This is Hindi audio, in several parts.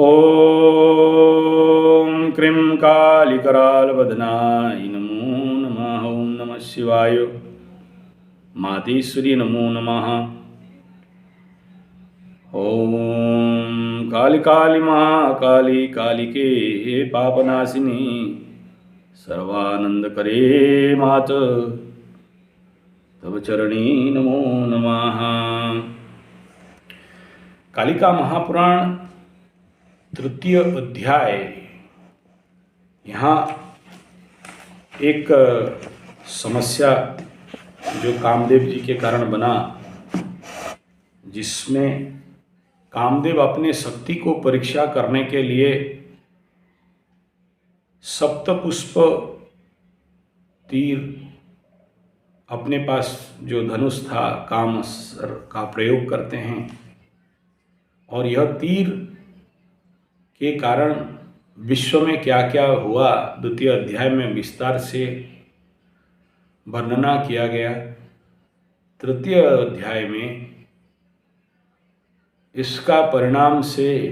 ओम क्रीं कालिकरालवदनाय नमो नमः। ओम नमः शिवाय। मातेश्वरी नमो नमः। ओम काली काली महाकाली कालिके पापनाशिनी सर्वानंदकरे मात तव चरणी नमो नमः। कालिका महापुराण तृतीय अध्याय। यहाँ एक समस्या जो कामदेव जी के कारण बना, जिसमें कामदेव अपने शक्ति को परीक्षा करने के लिए सप्तपुष्प तीर अपने पास जो धनुष था काम का प्रयोग करते हैं, और यह तीर के कारण विश्व में क्या क्या हुआ द्वितीय अध्याय में विस्तार से वर्णना किया गया। तृतीय अध्याय में इसका परिणाम से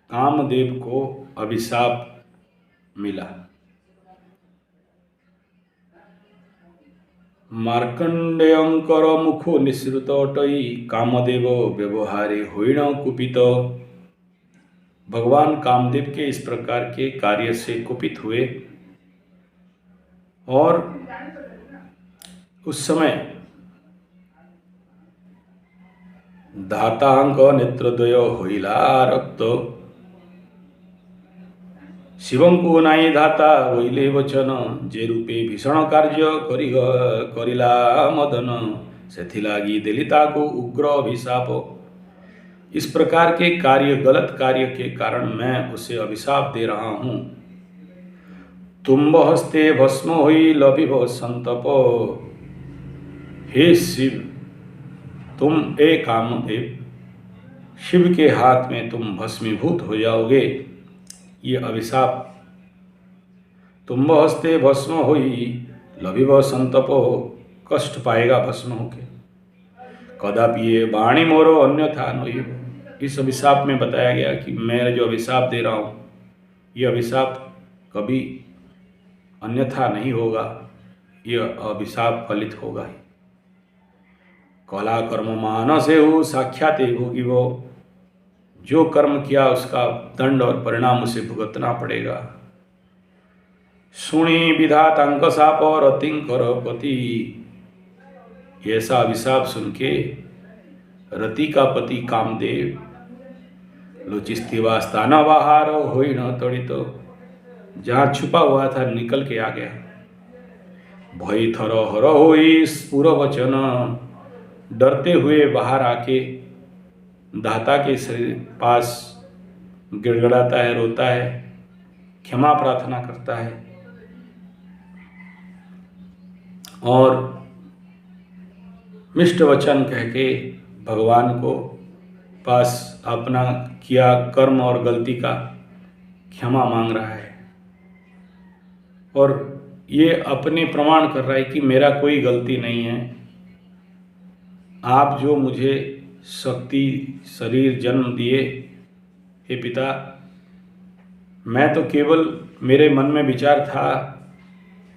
कामदेव को अभिशाप मिला। मार्कंडेयंकर मुखो निसृतटई कामदेव व्यवहारे होइण कुपित। भगवान कामदेव के इस प्रकार के कार्य से कुपित हुए, और उस समय धातांक नेत्रद्वय होइला रक्त। शिवं को नाई धाता होइले वचन, जे रूपे भीषण कार्य करिला मदन, सेथिलागी देलिता को उग्र अभिशाप। इस प्रकार के कार्य, गलत कार्य के कारण मैं उसे अभिशाप दे रहा हूँ। तुम्ब हस्ते भस्म हुई लभिभ संतप। हे शिव, तुम ए कामदेव, शिव के हाथ में तुम भस्मीभूत हो जाओगे। ये अभिशाप, तुम्ब हस्ते भस्म हुई लभिभ संतप, कष्ट पाएगा भस्म होके। कदापि ये वाणी मोरो अन्यथा नहीं। इस अभिशाप में बताया गया कि मैं जो अभिशाप दे रहा हूँ, ये अभिशाप कभी अन्यथा नहीं होगा, यह अभिशाप फलित होगा ही। कला कर्म मानसे हो साक्षात भोगी वो, जो कर्म किया उसका दंड और परिणाम उसे भुगतना पड़ेगा। सुनी विधातांक साप रतिंकर पति। ऐसा अभिशाप सुन के रति का पति कामदेव लुचिस्तिवास्तान बाहर होई न तड़ित, जहाँ छुपा हुआ था निकल के आ गया। भय थर हर होई स्फुर वचन, डरते हुए बाहर आके दाता के शरीर पास गिड़गड़ाता है, रोता है, क्षमा प्रार्थना करता है, और मिष्ट वचन कह के भगवान को पास अपना किया कर्म और गलती का क्षमा मांग रहा है। और ये अपने प्रमाण कर रहा है कि मेरा कोई गलती नहीं है। आप जो मुझे शक्ति शरीर जन्म दिए, हे पिता, मैं तो केवल, मेरे मन में विचार था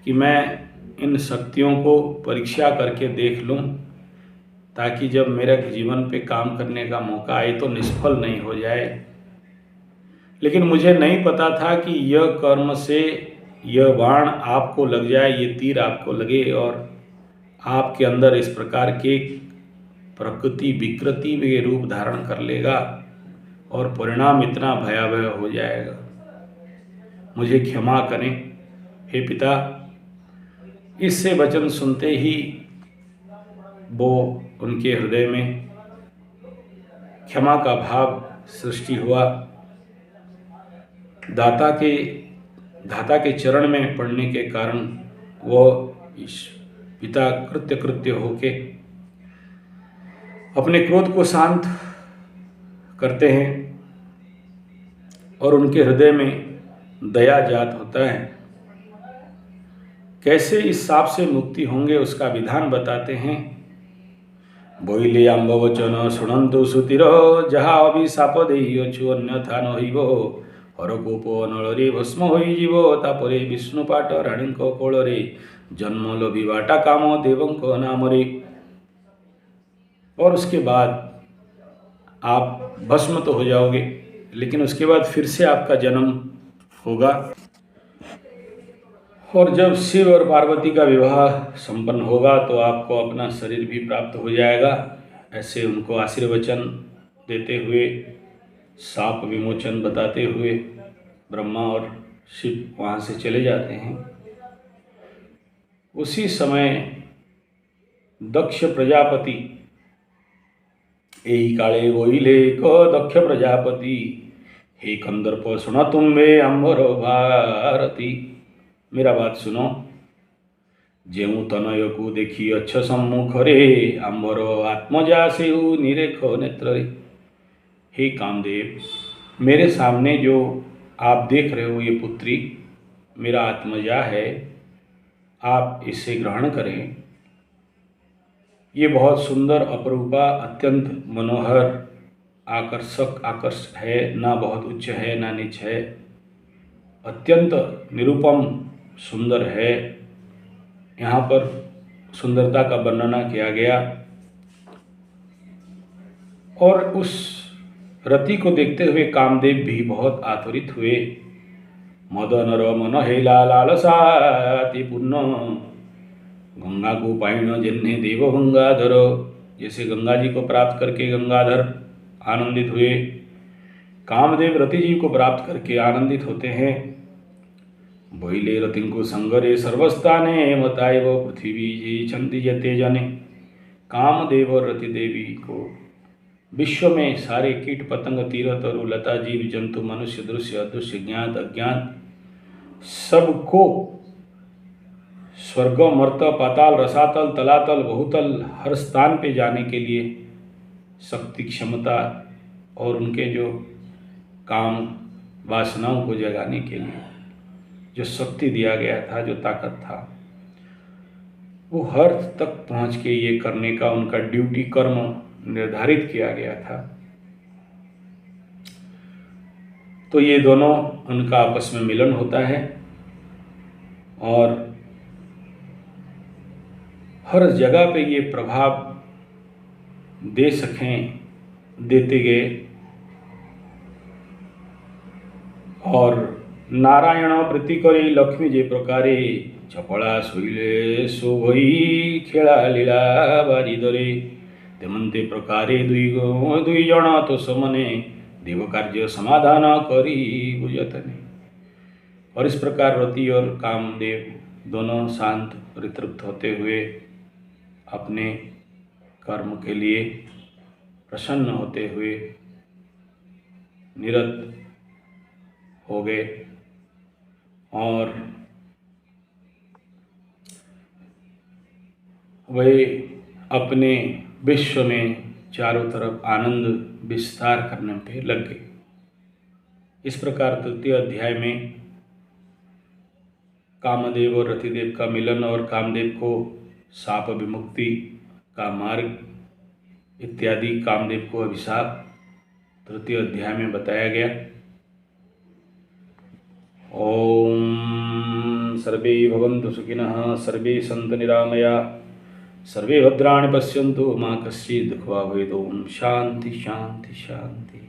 कि मैं इन शक्तियों को परीक्षा करके देख लूं, ताकि जब मेरे जीवन पे काम करने का मौका आए तो निष्फल नहीं हो जाए। लेकिन मुझे नहीं पता था कि यह कर्म से यह बाण आपको लग जाए, ये तीर आपको लगे और आपके अंदर इस प्रकार के प्रकृति विकृति में रूप धारण कर लेगा और परिणाम इतना भयावह हो जाएगा। मुझे क्षमा करें हे पिता। इससे वचन सुनते ही वो उनके हृदय में क्षमा का भाव सृष्टि हुआ। दाता के चरण में पड़ने के कारण वो पिता कृत्य होके अपने क्रोध को शांत करते हैं और उनके हृदय में दया जात होता है। कैसे इस शाप से मुक्ति होंगे उसका विधान बताते हैं। बोइले आंब वचन शुणंतु सुतिर जहा अभिशाप देइअछु अन्यथा नहिब हरकोप अनल भस्म होइजिव तापरे विष्णुपाठ राणी कोल जन्म लभिबाटा काम देवंक नाम रे। और उसके बाद आप भस्म तो हो जाओगे, लेकिन उसके बाद फिर से आपका जन्म होगा। और जब शिव और पार्वती का विवाह संपन्न होगा तो आपको अपना शरीर भी प्राप्त हो जाएगा। ऐसे उनको आशीर्वचन देते हुए, शाप विमोचन बताते हुए ब्रह्मा और शिव वहाँ से चले जाते हैं। उसी समय दक्ष प्रजापति यही काले बोइले क दक्ष प्रजापति हे कंदर्प सुन तुम्बे आंबर भारती। मेरा बात सुनो। जेऊ तनय को देखी अच्छ सम्मुख रे आंबर आत्मजा से निरेख नेत्र रे। हे कामदेव, मेरे सामने जो आप देख रहे हो ये पुत्री मेरा आत्मजा है, आप इसे ग्रहण करें। ये बहुत सुंदर अपरूपा अत्यंत मनोहर आकर्षक है, ना बहुत उच्च है ना नीच है, अत्यंत निरुपम सुंदर है। यहाँ पर सुंदरता का वर्णना किया गया। और उस रति को देखते हुए कामदेव भी बहुत आतुरित हुए। मदनर मन हेला लालसाति पूर्ण गंगा को पाइन जिन्हें देव गंगाधर। जैसे गंगा जी को प्राप्त करके गंगाधर आनंदित हुए, कामदेव रति जी को प्राप्त करके आनंदित होते हैं। बोइले रतिंकु संगरे सर्वस्थाने मताएव पृथ्वी छंदी जते जने। कामदेव और रति देवी को विश्व में सारे कीट पतंग तीर्थ और लता जीव जंतु मनुष्य दृश्य अदृश्य ज्ञात अज्ञात सबको स्वर्ग मर्त पाताल रसातल तलातल बहुतल हर स्थान पे जाने के लिए शक्ति क्षमता और उनके जो काम वासनाओं को जगाने के लिए जो शक्ति दिया गया था, जो ताकत था, वो हर तक पहुंच के ये करने का उनका ड्यूटी कर्म निर्धारित किया गया था। तो ये दोनों उनका आपस में मिलन होता है और हर जगह पे ये प्रभाव दे सकें, देते गए। और नारायण प्रीति करी लक्ष्मी जे प्रकारे चपला शोइले शोभई खेला लीला बारी दरे तेमंते प्रकारे दुई जन तो समने देव कार्य समाधान करी बुझतने। और इस प्रकार रति और कामदेव दोनों शांत परितृप्त होते हुए अपने कर्म के लिए प्रसन्न होते हुए निरत हो गए। और वे अपने विश्व में चारों तरफ आनंद विस्तार करने पे लग गए। इस प्रकार तृतीय अध्याय में कामदेव और रतिदेव का मिलन और कामदेव को शाप विमुक्ति का मार्ग इत्यादि, कामदेव को अभिशाप तृतीय अध्याय में बताया गया। ओम सर्वे भवन्तु सुखिनः, सर्वे सन्तु निरामया, सर्वे भद्राणि पश्यन्तु मा कश्चित् दुःखभाग् भवेत्। ओम शांति शांति शांति।